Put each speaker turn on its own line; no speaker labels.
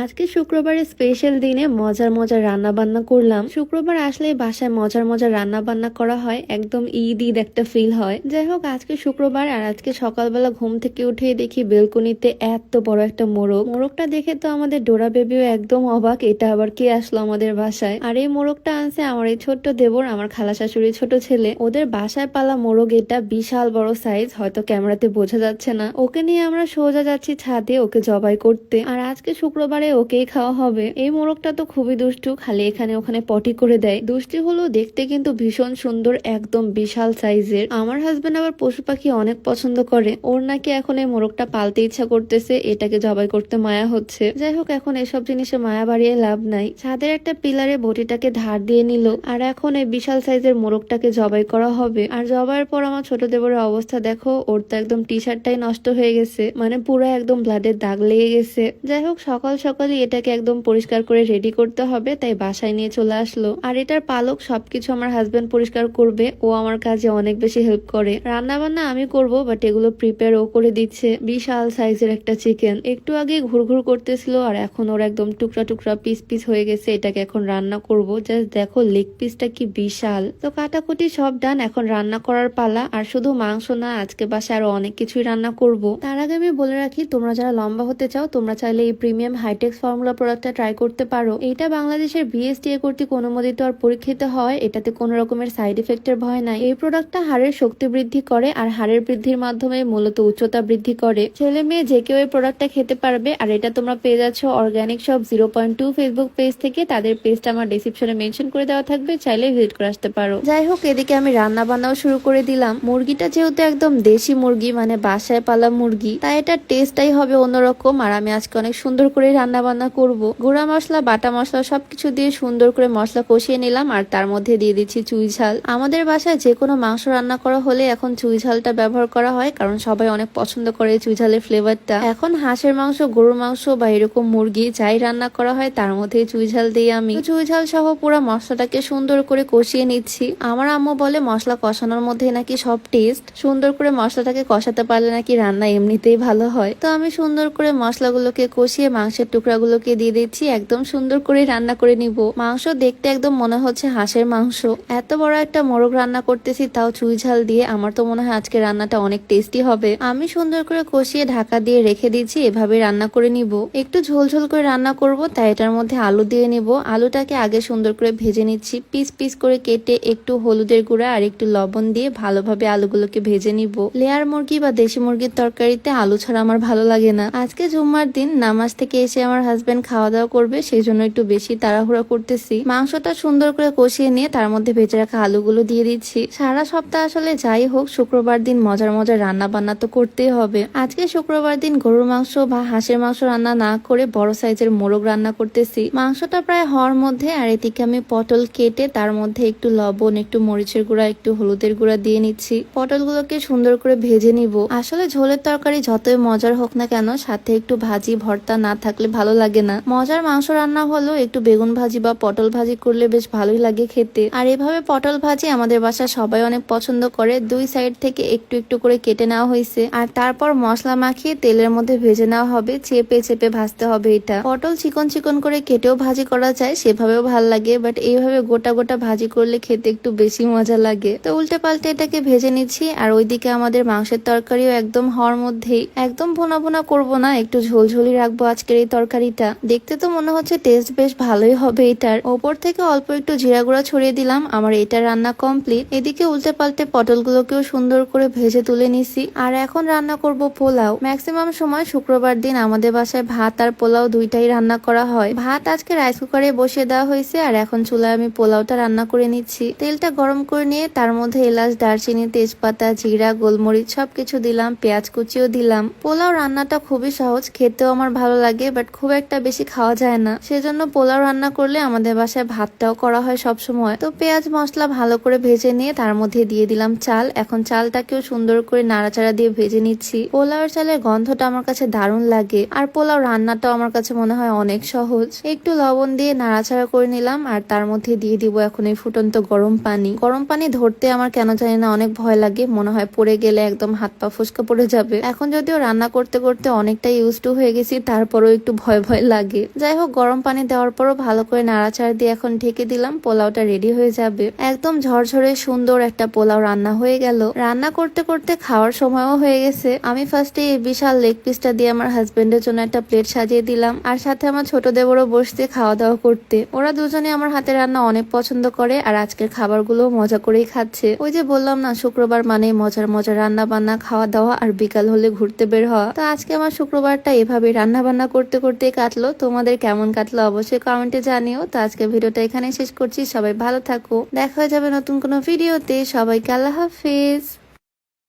আজকে শুক্রবারের স্পেশাল দিনে মজার মজার রান্না বান্না করলাম। শুক্রবার আসলে বাসায় মজার মজার রান্না বান্না করা হয়, একদম ঈদ ঈদ একটা ফিল হয়। যাই হোক, আজকে শুক্রবার আর আজকে সকালবেলা ঘুম থেকে উঠে দেখি বেলকনিতে এত বড় একটা মোরগটা দেখে তো আমাদের ডোরা বেবিও একদম অবাক, এটা আবার কে আসলো আমাদের বাসায়। আর এই মোরগটা আনছে আমার এই ছোট্ট দেবর, আমার খালা শাশুড়ির ছোট ছেলে। ওদের বাসায় পালা মোরগ, এটা বিশাল বড় সাইজ, হয়তো ক্যামেরাতে বোঝা যাচ্ছে না। ওকে নিয়ে আমরা সোজা যাচ্ছি ছাদে ওকে জবাই করতে। আর আজকে শুক্রবারে ওকেই খাওয়া হবে। এই মোরগটা তো খুবই দুষ্টু, খালি এখানে ওখানে পটি করে দেয়। দুষ্টি হলো, দেখতে কিন্তু ভীষণ সুন্দর, একদম বিশাল সাইজের। আমার হাজবেন্ড আবার পশু পাখি অনেক পছন্দ করে, ওর নাকি এখন এই মোরগটা পালতে ইচ্ছা করতেছে, এটাকে জবাই করতে মায়া হচ্ছে। যাই হোক, এখন এসব জিনিসে মায়া বাড়িয়ে লাভ নাই। ছাদের একটা পিলারে বটিটাকে ধার দিয়ে নিল, আর এখন এই বিশাল সাইজের মোরগটাকে জবাই করা হবে। আর জবাইয়ের পর আমার ছোট দেবরের অবস্থা দেখো, ওর তো একদম টি শার্টটাই নষ্ট হয়ে গেছে, মানে পুরো একদম ব্লাডের দাগ লেগে গেছে। যাই হোক, সকাল সকালই এটাকে একদম পরিষ্কার করে রেডি করতে হবে, তাই বাসায় নিয়ে চলে আসলো। আর এটার পালক সবকিছু আমার হাজবেন্ড পরিষ্কার করবে, ও আমার কাজে অনেক বেশি হেল্প করে। রান্না বান্না আমি করব, বাট এগুলো প্রিপেয়ার ও করে দিচ্ছে। বিশাল সাইজের একটা চিকেন, একটু আগে ঘুরঘুর করতেছিল, আর এখন ওর একদম টুকরা টুকরা পিস পিস হয়ে গেছে। এটাকে এখন রান্না করব। জাস্ট দেখো লেগ পিসটা কি বিশাল। তো কাটাকুটি সব ডান, এখন রান্না করার পালা। আর শুধু মাংস না, আজকে বাসায় আরো অনেক কিছুই রান্না করব। তার আগে আমি বলে রাখি, তোমরা যারা লম্বা হতে চাও, তোমরা চাইলে এই প্রিমিয়াম হাইটেক্স ফর্মুলা প্রোডাক্টটা ট্রাই করতে পারো। এটা বাংলাদেশের বিএসটিএ কর্তৃক অনুমোদিত আর পরীক্ষিত হয়। এটাতে কোনো রকমের সাইড ইফেক্টের ভয় নাই। এই প্রোডাক্টটা হাড়ের শক্তি বৃদ্ধি করে, আর হাড়ের বৃদ্ধির মাধ্যমে মূলত উচ্চতা বৃদ্ধি করে। ছেলে মেয়ে যে কেউ এই প্রোডাক্টটা খেতে পারবে। আর এটা তোমরা পেয়ে যাচ্ছ অর্গানিক শপ 0.2 ফেসবুক পেজ থেকে। তাদের পেজটা আমার ডেসক্রিপশনে মেনশন করে দেওয়া থাকবে, চাইলে ভিজিট করে আসতে পারো। যাই হোক, এদিকে আমি রান্না বান্নাও শুরু করে দিলাম। মুরগিটা যেহেতু একদম দেশি মুরগি, মানে বাসায় পালা মুরগি, তাই এটার টেস্টটাই হবে অন্যরকম। আর আমি আজকে অনেক সুন্দর করে রান্না বান্না করব। গুঁড়া মশলা, বাটা মশলা সবকিছু দিয়ে সুন্দর করে মশলা কষিয়ে নিলাম, আর তার মধ্যে দিয়ে দিচ্ছি চুই ঝাল। আমাদের বাসায় যে কোনো মাংস রান্না করা হলে এখন চুই ঝালটা ব্যবহার করা হয়, কারণ সবাই অনেক পছন্দ করে চুই ঝালের ফ্লেভারটা। এখন হাঁসের মাংস, গরুর মাংস বা এরকম মুরগি যাই রান্না করা হয় তার মধ্যে চুই ঝাল দিয়ে আমি চুই ঝাল সহ পুরো মশলাটাকে সুন্দর করে কষিয়ে নিচ্ছি। আমার আম্মু বলে মশলা কষানোর মধ্যে নাকি সব টেস্ট, সুন্দর করে মশলাটাকে কষাতে পারলে নাকি রান্না এমনিতেই ভালো হয়। তো আমি সুন্দর করে মশলাগুলোকে কষিয়ে মাংসের টুকরাগুলোকে দিয়ে দিচ্ছি, একদম সুন্দর করে রান্না করে নিব। মাংস দেখতে একদম মনে হচ্ছে হাঁসের মাংস। এত বড় একটা মোরগ রান্না করতেছি, তাও চুই ঝাল দিয়ে। আমার তো মনে হয় আজকে রান্নাটা অনেক টেস্টি হবে। আমি সুন্দর করে কষিয়ে ঢাকা দিয়ে রেখে দিচ্ছি, এভাবে রান্না করে নিব। একটু ঝোলঝোল করে রান্না করব, তাই এটার মধ্যে আলু দিয়ে নিব। আলুটাকে আগে সুন্দর করে ভেজে নিচ্ছি, পিস পিস করে কেটে একটু হলুদের গুঁড়া আর একটু লবণ দিয়ে ভালোভাবে আলুগুলোকে ভেজে নিব। লেয়ার মুরগি বা দেশি মুরগির তরকারিতে আলু ছাড়া আমার ভালো লাগে না। আজকে জুম্মার দিন, নামাজ থেকে এসে আমার হাজবেন্ড খাওয়া দাওয়া করবে, সেই জন্য একটু বেশি তাড়াহুড়া করতেছি। মাংসটা সুন্দর করে কষিয়ে নিয়ে তার মধ্যে ভেজে রাখা আলুগুলো দিয়ে দিচ্ছি। সারা সপ্তাহ আসলে যাই হোক, শুক্রবার দিন মজার মজার রান্না বান্না তো করতেই হবে। আজকে শুক্রবার দিন গরুর মাংস বা হাঁসের মাংস রান্না না করে বড় সাইজের মোরগ রান্না করতেছি। মাংসটা প্রায় হওয়ার মধ্যে, আর এদিকে আমি পটল কেটে তার মধ্যে একটু লবণ, একটু মরিচের গুঁড়া, একটু হলুদের গুঁড়া দিয়ে নিচ্ছি। পটলগুলোকে সুন্দর করে ভেজে নিব। আসলে ঝোলের তরকারি যতই মজার হোক না কেন, সাথে একটু ভাজি ভর্তা না থাকলে ভালো লাগে না। মজার মাংস রান্না হলো একটু বেগুন ভাজি বা পটল ভাজি করলে বেশ ভালোই লাগে খেতে। আর এভাবে পটল ভাজি আমাদের বাসায় সবাই অনেক পছন্দ করে। দুই সাইড থেকে একটু একটু করে কেটে নেওয়া হয়েছে, আর তারপর মশলা মাখিয়ে তেলের মধ্যে ভেজে নেওয়া হবে। চেপে চেপে ভাজতে হবে এটা। পটল চিকন চিকন করে কেটেও ভাজি করা যায়, সেভাবেও ভাল লাগে, বাট এইভাবে গোটা গোটা ভাজি করলে খেতে একটু বেশি মজা লাগে। তো উল্টে পাল্টে এটাকে ভেজে নিচ্ছি। আর ওইদিকে আমাদের মাংসের তরকারিও একদম হওয়ার মধ্যেই। একদম ভুনা ভুনা করবো না, একটু ঝোলঝোলি রাখবো আজকের এই তরকারিটা। দেখতে তো মনে হচ্ছে টেস্ট বেশ ভালোই হবে এটার। ওপর থেকে অল্প একটু জিরা গুঁড়া ছড়িয়ে দিলাম। আমার এটা রান্না কমপ্লিট। এদিকে উল্টে পাল্টে পটলগুলোকেও সুন্দর করে ভেজে তুলে নিছি। আর এখন রান্না করব পোলাও। ম্যাক্সিমাম সময় শুক্রবার দিন আমাদের বাসায় ভাত আর পোলাও দুইটাই রান্না করা হয়। ভাত আজকে রাইস কুকারে বসিয়ে দেওয়া হয়েছে, আর এখন চুলায় আমি পোলাওটা রান্না করে নিচ্ছি। তেলটা গরম করে নিয়ে তার মধ্যে এলাচ, দারচিনি, তেজপাতা, জিরা, গোলমরিচ সবকিছু দিলাম, পেঁয়াজ কুচিও দিলাম। পোলাও রান্নাটা খুবই সহজ, খেতেও আমার ভালো লাগে, বাট খুব একটা বেশি খাওয়া যায় না। সেজন্য পোলাও রান্না করলে আমাদের বাসায় ভাতটাও করা হয় সব সময়। তো পেঁয়াজ মশলা ভালো করে ভেজে নিয়ে তার মধ্যে দিয়ে দিলাম চাল। এখন চালটাকেও সুন্দর করে নাড়াচাড়া দিয়ে ভেজে নিচ্ছি। পোলাওর চালের গন্ধটা আমার কাছে দারুণ লাগে, আর পোলাও রান্নাটাও আমার কাছে মনে হয় অনেক সহজ। একটু লবণ দিয়ে নাড়াচাড়া করে নিলাম, আর তার মধ্যে দিয়ে দিব এখন এই ফুটন্ত গরম পানি। গরম পানি ধরতে আমার কেন জানি না অনেক ভয় লাগে, মনে হয় পড়ে গেলে একদম হাত পা ফুসকা পড়ে যাবে। এখন যদিও রান্না করতে করতে অনেকটা ইউজ টু হয়ে গেছি, তারপরেও একটু ভয় ভয় ভয় লাগে। যাই হোক, গরম পানি দেওয়ার পরও ভালো করে নাড়াচাড়া দিয়ে এখন ঢেকে দিলাম, পোলাওটা রেডি হয়ে যাবে। একদম ঝরঝরে সুন্দর একটা পোলাও রান্না হয়ে গেল। রান্না করতে করতে খাওয়ার সময়ও হয়ে গেছে। আমি ফার্স্টে এই বিশাল লেগ পিসটা দিয়ে আমার হাজবেন্ডের জন্য একটা প্লেট সাজিয়ে দিলাম, আর সাথে আমার ছোট দেবরও বসতে খাওয়া দাওয়া করতে। ওরা দুজনে আমার হাতে রান্না অনেক পছন্দ করে, আর আজকের খাবারগুলো মজা করেই খাচ্ছে। ওই যে বললাম না, শুক্রবার মানে মজার মজার রান্না বান্না, খাওয়া দাওয়া আর বিকাল হলে ঘুরতে বের হওয়া। তো আজকে আমার শুক্রবারটা এভাবে রান্না বান্না করতে করতেই কাটলো। তোমাদের কেমন কাটলো অবশ্যই কমেন্টে জানিও। তো আজকে ভিডিওটা এখানে শেষ করছি। সবাই ভালো থাকো, দেখা হয়ে যাবে নতুন কোনো ভিডিওতে। সবাইকে আল্লাহ হাফেজ।